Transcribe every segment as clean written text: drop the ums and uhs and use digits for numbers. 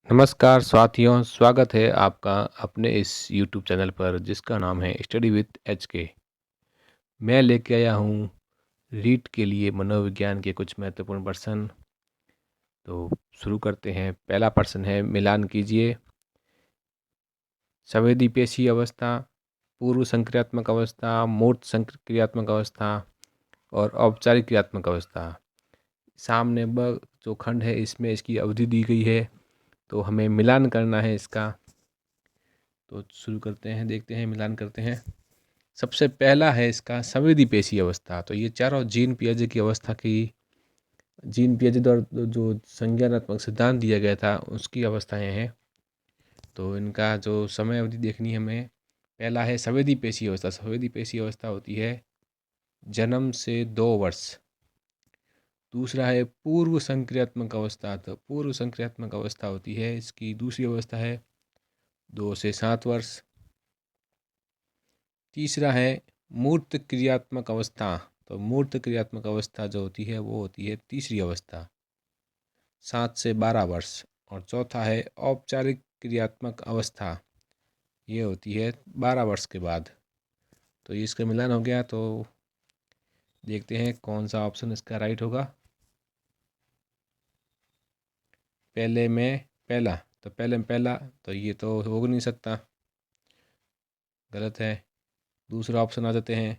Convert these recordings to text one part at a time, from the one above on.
नमस्कार साथियों, स्वागत है आपका अपने इस यूट्यूब चैनल पर जिसका नाम है स्टडी विथ एचके। मैं लेके आया हूँ रीट के लिए मनोविज्ञान के कुछ महत्वपूर्ण प्रश्न। तो शुरू करते हैं। पहला प्रश्न है, मिलान कीजिए संवेदी पेशी अवस्था, पूर्व संक्रियात्मक अवस्था, मूर्त संक्रियात्मक अवस्था और औपचारिक क्रियात्मक अवस्था। सामने जो खंड है इसमें इसकी अवधि दी गई है, तो हमें मिलान करना है इसका। तो शुरू करते हैं, देखते हैं, मिलान करते हैं। सबसे पहला है इसका संवेदी पेशी अवस्था। तो ये चारों जीन पियाजे की अवस्था की, जीन पियाजे द्वारा जो संज्ञानात्मक सिद्धांत दिया गया था उसकी अवस्थाएं हैं। तो इनका जो समय अवधि देखनी है हमें। पहला है संवेदी पेशी अवस्था। संवेदी पेशी अवस्था होती है जन्म से 2 वर्ष। दूसरा है पूर्व संक्रियात्मक अवस्था। तो पूर्व संक्रियात्मक अवस्था होती है, इसकी दूसरी अवस्था है 2 से 7 वर्ष। तीसरा है मूर्त क्रियात्मक अवस्था। तो मूर्त क्रियात्मक अवस्था जो होती है वो होती है तीसरी अवस्था, 7 से 12 वर्ष। और चौथा है औपचारिक क्रियात्मक अवस्था, ये होती है 12 वर्ष के बाद। तो ये इसका मिलान हो गया। तो देखते हैं कौन सा ऑप्शन इसका राइट होगा। पहले में पहला, तो पहले में पहला, तो ये तो हो नहीं सकता, गलत है। दूसरा ऑप्शन आ जाते हैं,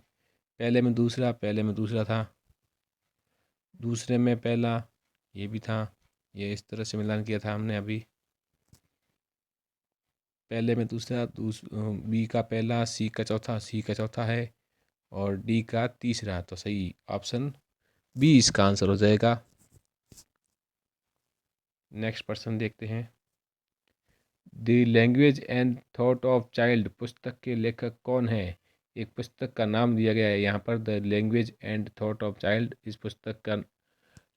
पहले में दूसरा, पहले में दूसरा था, दूसरे में पहला, ये भी था। ये इस तरह से मिलान किया था हमने अभी। पहले में दूसरा, बी का पहला, सी का चौथा, सी का चौथा है और डी का तीसरा। तो सही ऑप्शन बी इसका आंसर हो जाएगा। नेक्स्ट प्रश्न देखते हैं। The language and thought of child पुस्तक के लेखक कौन है। एक पुस्तक का नाम दिया गया है यहाँ पर, the language and thought of child. इस पुस्तक का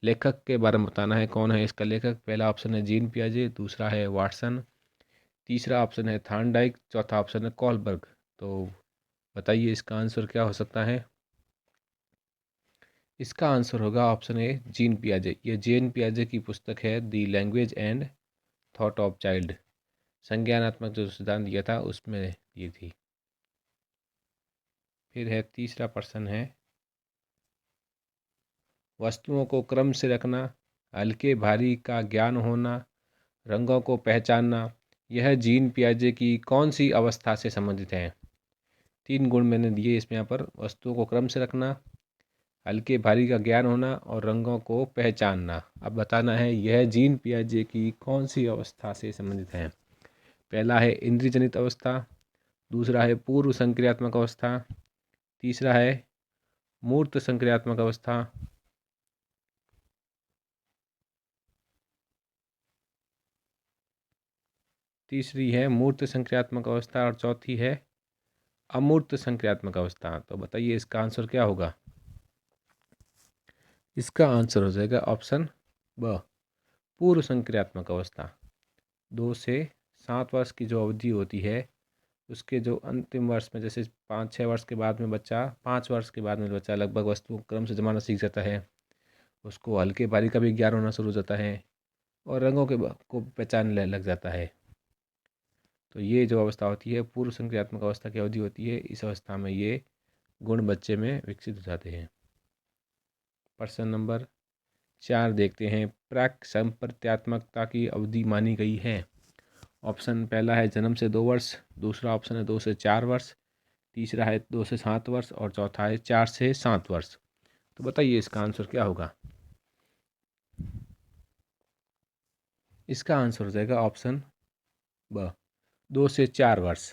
लेखक के बारे में बताना है, कौन है इसका लेखक। पहला ऑप्शन है जीन पियाजे, दूसरा है वाटसन, तीसरा ऑप्शन है थार्नडाइक, चौथा ऑप्शन है कॉलबर्ग। तो बताइए इसका आंसर क्या हो सकता है। इसका आंसर होगा ऑप्शन ए, जीन पियाजे। ये जीन पियाजे की पुस्तक है the language and thought of child. संज्ञानात्मक जो सिद्धांत दिया था उसमें ये थी। फिर है तीसरा प्रश्न है, वस्तुओं को क्रम से रखना, हल्के भारी का ज्ञान होना, रंगों को पहचानना, यह जीन पियाजे की कौन सी अवस्था से संबंधित है। 3 गुण मैंने दिए इसमें यहाँ पर, वस्तुओं को क्रम से रखना, हल्के भारी का ज्ञान होना और रंगों को पहचानना। अब बताना है यह जीन पियाजे की कौन सी अवस्था से संबंधित है। पहला है इंद्रिय जनित अवस्था, दूसरा है पूर्व संक्रियात्मक अवस्था, तीसरा है मूर्त संक्रियात्मक अवस्था, तीसरी है मूर्त संक्रियात्मक अवस्था और चौथी है अमूर्त संक्रियात्मक अवस्था। तो बताइए इसका आंसर क्या होगा। इसका आंसर हो जाएगा ऑप्शन ब, पूर्व संक्रियात्मक अवस्था। 2 से 7 वर्ष की जो अवधि होती है उसके जो अंतिम वर्ष में, जैसे 5-6 वर्ष के बाद में बच्चा, 5 वर्ष के बाद में बच्चा लगभग वस्तुओं को क्रम से जमाना सीख जाता है, उसको हल्के भारी का भी ज्ञान होना शुरू हो जाता है और रंगों के को पहचानने लग जाता है। तो ये जो अवस्था होती है पूर्व संक्रियात्मक अवस्था की अवधि होती है। इस अवस्था में ये गुण बच्चे में विकसित हो जाते हैं। प्रश्न नंबर 4 देखते हैं। प्राक संप्रत्यात्मकता की अवधि मानी गई है। ऑप्शन पहला है जन्म से 2 वर्ष, दूसरा ऑप्शन है 2 से 4 वर्ष, तीसरा है 2 से 7 वर्ष और चौथा है 4 से 7 वर्ष। तो बताइए इसका आंसर क्या होगा। इसका आंसर हो जाएगा ऑप्शन ब, 2 से 4 वर्ष।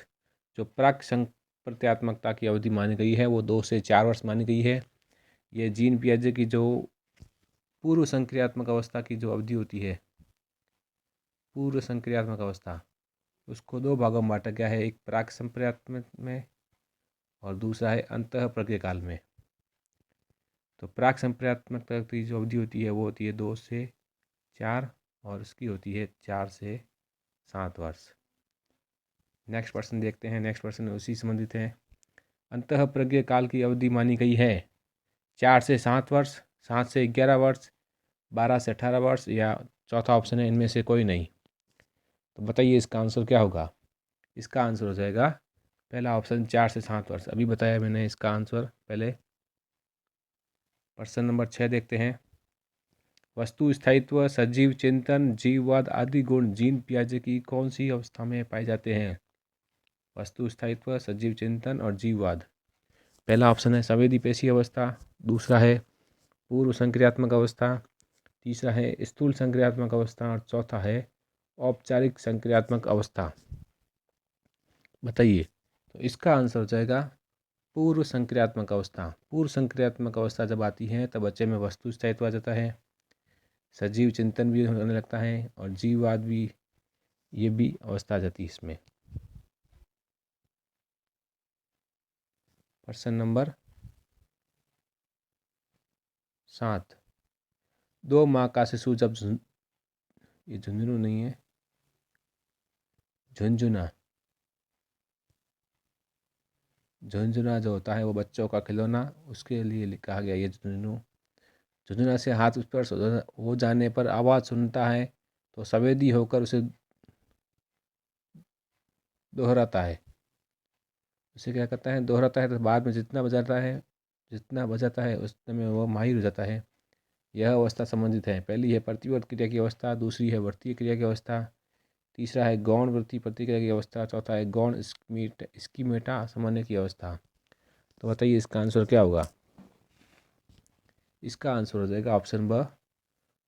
जो प्राक संप्रत्यात्मकता की अवधि मानी गई है वो 2 से 4 वर्ष मानी गई है। ये जीन पियाजे की जो पूर्व संक्रियात्मक अवस्था की जो अवधि होती है, पूर्व संक्रियात्मक अवस्था, उसको 2 भागों में बांटा गया है, एक प्राक संक्रियात्मक में और दूसरा है अंतः प्रज्ञा काल में। तो प्राक संक्रियात्मकता की जो अवधि होती है वो होती है 2 से 4 और उसकी होती है 4 से 7 वर्ष। नेक्स्ट प्रश्न देखते हैं। नेक्स्ट प्रश्न उसी संबंधित है। अंतः प्रज्ञा काल की अवधि मानी गई है 4 से 7 वर्ष, 7 से 11 वर्ष, 12 से 18 वर्ष या चौथा ऑप्शन है इनमें से कोई नहीं। तो बताइए इसका आंसर क्या होगा। इसका आंसर हो जाएगा पहला ऑप्शन 4 से 7 वर्ष। अभी बताया मैंने इसका आंसर पहले। प्रश्न नंबर 6 देखते हैं। वस्तु स्थायित्व, सजीव चिंतन, जीववाद आदि गुण जीन पियाजे की कौन सी अवस्था में पाए जाते हैं। वस्तु स्थायित्व, सजीव चिंतन और जीववाद। पहला ऑप्शन है संवेदी पेशी अवस्था, दूसरा है पूर्व संक्रियात्मक अवस्था, तीसरा है स्थूल संक्रियात्मक अवस्था और चौथा है औपचारिक संक्रियात्मक अवस्था। बताइए। तो इसका आंसर हो जाएगा पूर्व संक्रियात्मक अवस्था। पूर्व संक्रियात्मक अवस्था जब आती है तब बच्चे में वस्तु स्थायित्व आ जाता है, सजीव चिंतन भी होने लगता है और जीववाद भी, ये भी अवस्था आ जाती है इसमें। प्रश्न नंबर 7। 2 माह का शिशु जब ये झुंझुनू नहीं है, झुंझुना। झुंझुना जो होता है वो बच्चों का खिलौना, उसके लिए कहा गया ये झुंझुनू। झुंझुना से हाथ स्पर्श हो जाने पर आवाज़ सुनता है तो संवेदी होकर उसे दोहराता है। उसे क्या करता है, दोहराता है, तो बाद में जितना बजाता है उतने में वो माहिर हो जाता है। यह अवस्था संबंधित है। पहली है प्रतिवर्त क्रिया की अवस्था, दूसरी है वर्तीय क्रिया की अवस्था, तीसरा है गौण वृत्ति प्रतिक्रिया की अवस्था, चौथा है गौण स्कीमेटा सामान्य की अवस्था। तो बताइए इसका आंसर क्या होगा। इसका आंसर हो जाएगा ऑप्शन ब,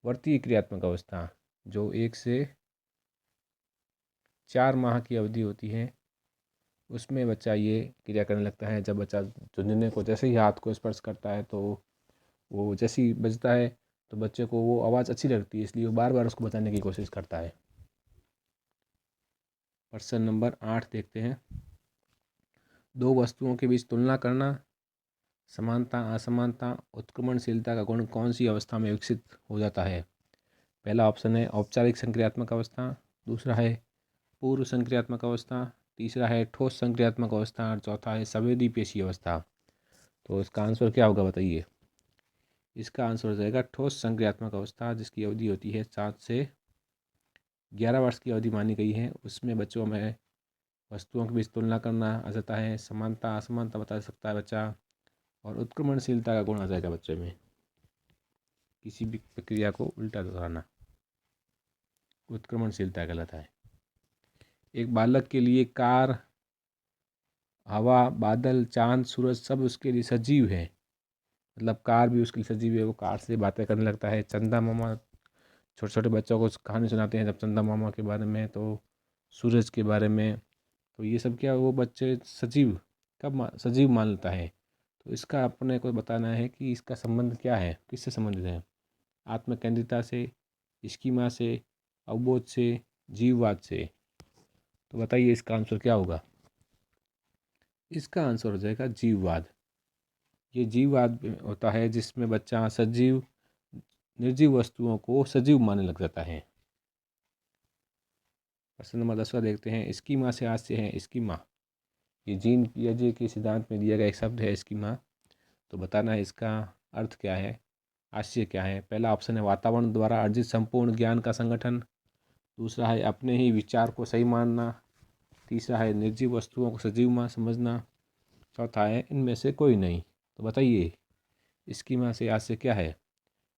वर्तीय क्रियात्मक अवस्था। जो 1 से 4 माह की अवधि होती है उसमें बच्चा ये क्रिया करने लगता है। जब बच्चा झुंझुने को जैसे ही हाथ को स्पर्श करता है तो वो जैसे ही बजता है तो बच्चे को वो आवाज़ अच्छी लगती है, इसलिए वो बार बार उसको बताने की कोशिश करता है। प्रश्न नंबर 8 देखते हैं। 2 वस्तुओं के बीच तुलना करना, समानता असमानता उत्क्रमणशीलता का गुण कौन सी अवस्था में विकसित हो जाता है। पहला ऑप्शन है औपचारिक संक्रियात्मक अवस्था, दूसरा है पूर्व संक्रियात्मक अवस्था, तीसरा है ठोस संक्रियात्मक अवस्था और चौथा है संवेदी पेशी अवस्था। तो इसका आंसर क्या होगा बताइए। इसका आंसर हो जाएगा ठोस संक्रियात्मक अवस्था, जिसकी अवधि होती है 7 से 11 वर्ष की अवधि मानी गई है। उसमें बच्चों में वस्तुओं के बीच तुलना करना आ जाता है, समानता असमानता बता सकता है बच्चा, और उत्क्रमणशीलता का गुण आ जाएगा बच्चे में, किसी भी प्रक्रिया को उल्टा दोहराना उत्क्रमणशीलता कहलाता है। एक बालक के लिए कार, हवा, बादल, चांद, सूरज सब उसके लिए सजीव है। मतलब कार भी उसके लिए सजीव है, वो कार से बातें करने लगता है। चंदा मामा, छोटे छोटे बच्चों को कहानी सुनाते हैं जब चंदा मामा के बारे में, तो सूरज के बारे में। तो ये सब क्या वो बच्चे सजीव सजीव मान लेता है। तो इसका अपने को बताना है कि इसका संबंध क्या है, किससे संबंधित है। आत्मकेंद्रिता से, स्कीमा से, अवबोध से, जीववाद से। तो बताइए इसका आंसर क्या होगा। इसका आंसर हो जाएगा जीववाद। ये जीववाद होता है जिसमें बच्चा सजीव निर्जीव वस्तुओं को सजीव मानने लग जाता है। प्रश्न नंबर 10 देखते हैं। स्कीमा से आज से है स्कीमा, ये जीन पियाजे के सिद्धांत में दिया गया एक शब्द है स्कीमा। तो बताना है इसका अर्थ क्या है, आशय क्या है। पहला ऑप्शन है वातावरण द्वारा अर्जित संपूर्ण ज्ञान का संगठन, दूसरा है अपने ही विचार को सही मानना, तीसरा है निर्जीव वस्तुओं को सजीव मान समझना, चौथा है इनमें से कोई नहीं। तो बताइए स्कीमा से आज से क्या है।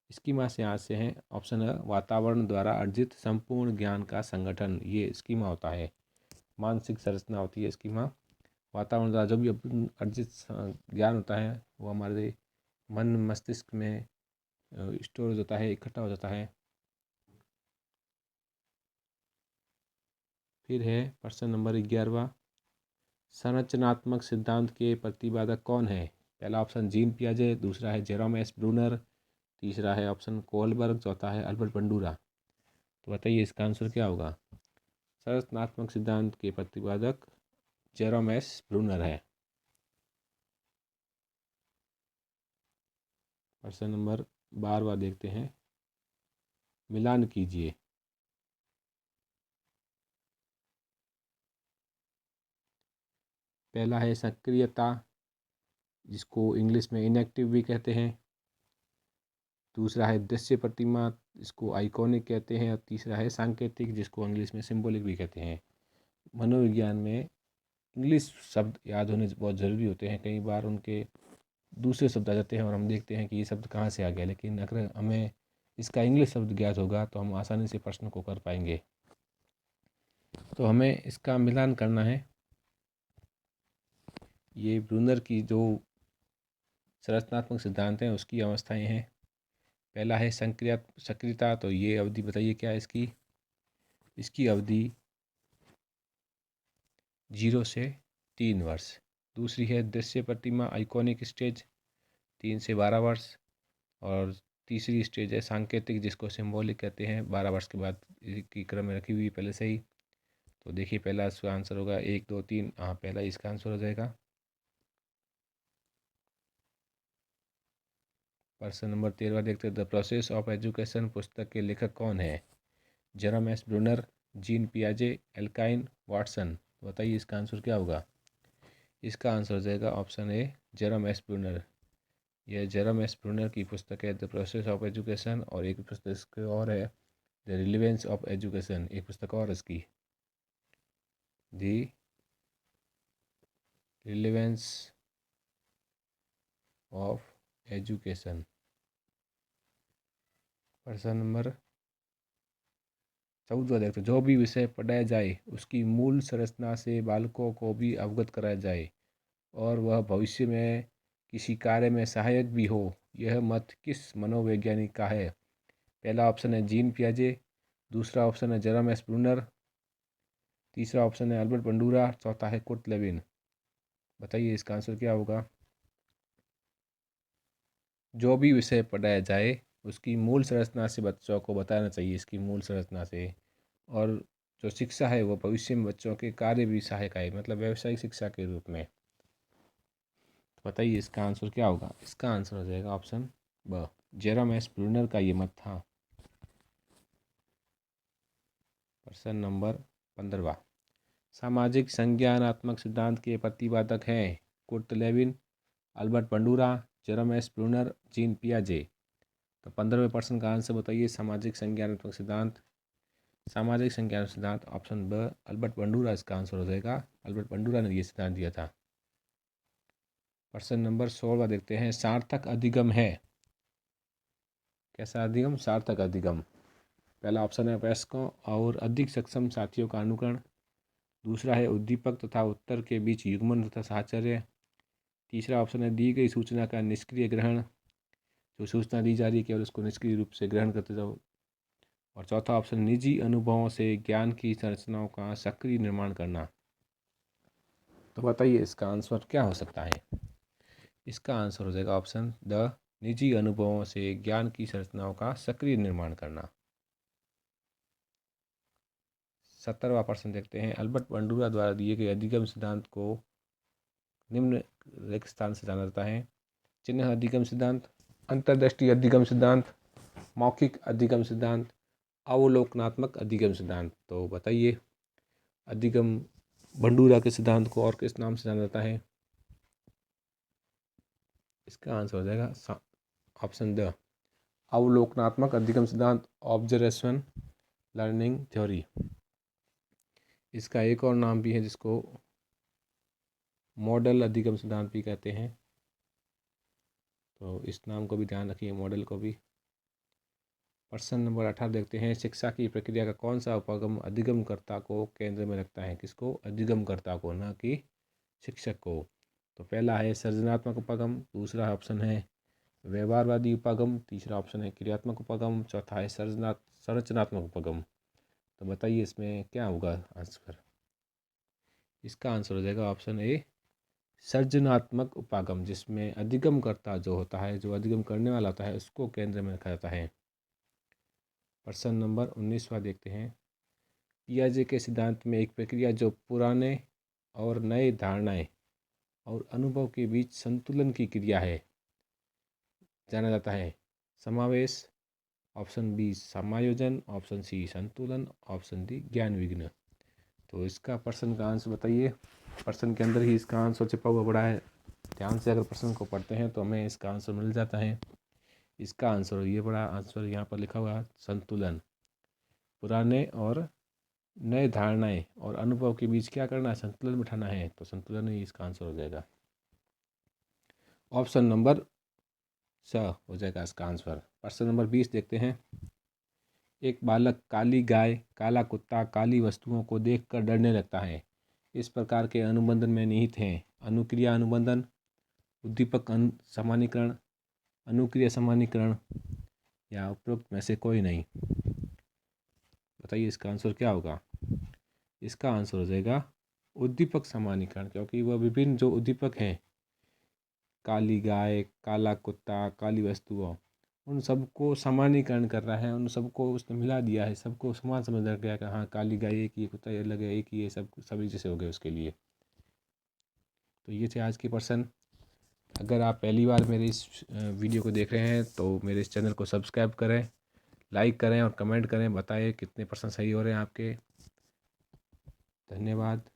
स्कीमा से आज से है ऑप्शन है वातावरण द्वारा अर्जित संपूर्ण ज्ञान का संगठन, ये स्कीमा होता है। मानसिक संरचना होती है स्कीमा। वातावरण द्वारा जो भी अर्जित ज्ञान होता है वो हमारे मन मस्तिष्क में स्टोर हो जाता है, इकट्ठा हो जाता है। फिर है प्रश्न नंबर 11वां। संरचनात्मक सिद्धांत के प्रतिपादक कौन है। पहला ऑप्शन जीन पियाजे, दूसरा है जेरोम एस ब्रूनर, तीसरा है ऑप्शन कोलबर्ग, चौथा है अल्बर्ट बंडूरा। तो बताइए इसका आंसर क्या होगा। संरचनात्मक सिद्धांत के प्रतिपादक जेरोम एस ब्रूनर है। प्रश्न नंबर 12वां देखते हैं। मिलान कीजिए। पहला है सक्रियता, जिसको इंग्लिश में इनएक्टिव भी कहते हैं। दूसरा है दृश्य प्रतिमा, जिसको आइकॉनिक कहते हैं, और तीसरा है सांकेतिक, जिसको इंग्लिश में सिंबॉलिक भी कहते हैं। मनोविज्ञान में इंग्लिश शब्द याद होने बहुत ज़रूरी होते हैं, कई बार उनके दूसरे शब्द आ जाते हैं और हम देखते हैं कि ये शब्द कहाँ से आ गया, लेकिन अगर हमें इसका इंग्लिश शब्द ज्ञात होगा तो हम आसानी से प्रश्न को कर पाएंगे। तो हमें इसका मिलान करना है। ये ब्रूनर की जो संरचनात्मक सिद्धांत हैं उसकी अवस्थाएं हैं। पहला है सक्रियता, तो ये अवधि बताइए क्या है इसकी। इसकी अवधि 0 से 3 वर्ष। दूसरी है दृश्य प्रतिमा आइकॉनिक स्टेज, 3 से 12 वर्ष। और तीसरी स्टेज है सांकेतिक, जिसको सिंबॉलिक कहते हैं, 12 वर्ष के बाद की क्रम में रखी हुई पहले से ही। तो देखिए पहला इसका आंसर होगा 1 2 3, हाँ पहला इसका आंसर हो जाएगा। प्रश्न नंबर 13 देखते हैं। द प्रोसेस ऑफ एजुकेशन पुस्तक के लेखक कौन है? जेरम एस ब्रूनर, जीन पियाजे, एल्काइन, वाटसन। बताइए इसका आंसर क्या होगा। इसका आंसर हो जाएगा option A, Jerome S Bruner. यह जेरम एस ब्रूनर की पुस्तक है द प्रोसेस ऑफ एजुकेशन। और एक पुस्तक और है द रिलेवेंस ऑफ एजुकेशन, एक पुस्तक और इसकी, द रिलेवेंस ऑफ एजुकेशन। प्रश्न नंबर 14 देखते, जो भी विषय पढ़ाया जाए उसकी मूल संरचना से बालकों को भी अवगत कराया जाए और वह भविष्य में किसी कार्य में सहायक भी हो, यह मत किस मनोवैज्ञानिक का है? पहला ऑप्शन है जीन पियाजे, दूसरा ऑप्शन है जेरम एस ब्रूनर, तीसरा ऑप्शन है अल्बर्ट बंडूरा, चौथा है कुर्ट लेविन। बताइए इसका आंसर क्या होगा। जो भी विषय पढ़ाया जाए उसकी मूल संरचना से बच्चों को बताना चाहिए, इसकी मूल संरचना से। और जो शिक्षा है वो भविष्य में बच्चों के कार्य भी सहायक है, मतलब व्यावसायिक शिक्षा के रूप में। तो बताइए इसका आंसर क्या होगा। इसका आंसर हो जाएगा ऑप्शन ब, जेरम एस ब्रूनर का ये मत था। प्रश्न नंबर 15, सामाजिक संज्ञानात्मक सिद्धांत के प्रतिपादक हैं Kurt Lewin, Albert Bandura, Jerome S Bruner, Jean पियाजे। तो 15वें प्रश्न का आंसर बताइए। सामाजिक संज्ञानात्मक सिद्धांत, सामाजिक संज्ञान सिद्धांत ऑप्शन ब, अल्बर्ट बंडूरा इसका आंसर हो जाएगा। अल्बर्ट बंडूरा ने ये सिद्धांत दिया था। प्रश्न नंबर 16 देखते हैं। सार्थक अधिगम है, कैसा अधिगम? सार्थक अधिगम। पहला ऑप्शन है वयस्कों और अधिक सक्षम साथियों का अनुकरण, दूसरा है उद्दीपक तथा उत्तर के बीच युग्मन तथा साहचर्य, तीसरा ऑप्शन है दी गई सूचना का निष्क्रिय ग्रहण, जो सूचना दी जा रही है केवल उसको निष्क्रिय रूप से ग्रहण करते जाओ, और चौथा ऑप्शन निजी अनुभवों से ज्ञान की संरचनाओं का सक्रिय निर्माण करना। तो बताइए इसका आंसर क्या हो सकता है। इसका आंसर हो जाएगा ऑप्शन द, निजी अनुभवों से ज्ञान की संरचनाओं का सक्रिय निर्माण करना। 17वां प्रश्न देखते हैं। अल्बर्ट बंडूरा द्वारा दिए गए अधिगम सिद्धांत को निम्न रेख स्थान से जाना जाता है। चिन्ह अधिगम सिद्धांत, अंतर्दृष्टि अधिगम सिद्धांत, मौखिक अधिगम सिद्धांत, अवलोकनात्मक अधिगम सिद्धांत। तो बताइए अधिगम बंडूरा के सिद्धांत को और किस नाम से जाना जाता है। इसका आंसर हो जाएगा ऑप्शन द, अवलोकनात्मक अधिगम सिद्धांत, ऑब्जर्वेशन लर्निंग थ्योरी। इसका एक और नाम भी है जिसको मॉडल अधिगम सिद्धांत भी कहते हैं, तो इस नाम को भी ध्यान रखिए, मॉडल को भी। प्रश्न नंबर 18 देखते हैं। शिक्षा की प्रक्रिया का कौन सा उपागम अधिगमकर्ता को केंद्र में रखता है? किसको? अधिगमकर्ता को, ना कि शिक्षक को। तो पहला है सृजनात्मक उपागम, दूसरा ऑप्शन है व्यवहारवादी उपागम, तीसरा ऑप्शन है क्रियात्मक उपागम, चौथा है संरचनात्मक उपागम। तो बताइए इसमें क्या होगा आंसर। इसका आंसर हो जाएगा ऑप्शन ए, सृजनात्मक उपागम, जिसमें अधिगमकर्ता जो होता है, जो अधिगम करने वाला होता है, उसको केंद्र में रखा जाता है। प्रश्न नंबर 19वां देखते हैं। पियाजे के सिद्धांत में एक प्रक्रिया जो पुराने और नए धारणाएं और अनुभव के बीच संतुलन की क्रिया है जाना जाता है। समावेश, ऑप्शन बी समायोजन, ऑप्शन सी संतुलन, ऑप्शन डी ज्ञान विघ्न। तो इसका प्रश्न का आंसर बताइए। प्रश्न के अंदर ही इसका आंसर छिपा हुआ पड़ा है, ध्यान से अगर प्रश्न को पढ़ते हैं तो हमें इसका आंसर मिल जाता है। इसका आंसर, ये बड़ा आंसर यहाँ पर लिखा हुआ है संतुलन। पुराने और नए धारणाएं और अनुभव के बीच क्या करना है, संतुलन बिठाना है, तो संतुलन ही इसका आंसर हो जाएगा। ऑप्शन नंबर स हो जाएगा इसका आंसर। प्रश्न नंबर 20 देखते हैं। एक बालक काली गाय, काला कुत्ता, काली वस्तुओं को देखकर डरने लगता है। इस प्रकार के अनुबंधन में निहित हैं अनुक्रिया अनुबंधन, उद्दीपक सामान्यीकरण, अनुक्रिया सामान्यीकरण या उपरोक्त में से कोई नहीं। बताइए इसका आंसर क्या होगा। इसका आंसर हो जाएगा उद्दीपक सामान्यीकरण, क्योंकि वह विभिन्न जो उद्दीपक हैं, काली गाय, काला कुत्ता, काली वस्तुओं, उन सबको सामान्यीकरण कर रहा है, उन सबको उसने मिला दिया है, सबको समान समझ गया कि हाँ काली गाय एक ही, कुत्ता अलग है, एक ही है, सब सभी जैसे हो गए उसके लिए। तो ये थे आज के प्रश्न। अगर आप पहली बार मेरे इस वीडियो को देख रहे हैं तो मेरे इस चैनल को सब्सक्राइब करें, लाइक करें और कमेंट करें, बताएं कितने प्रश्न सही हो रहे हैं आपके। धन्यवाद।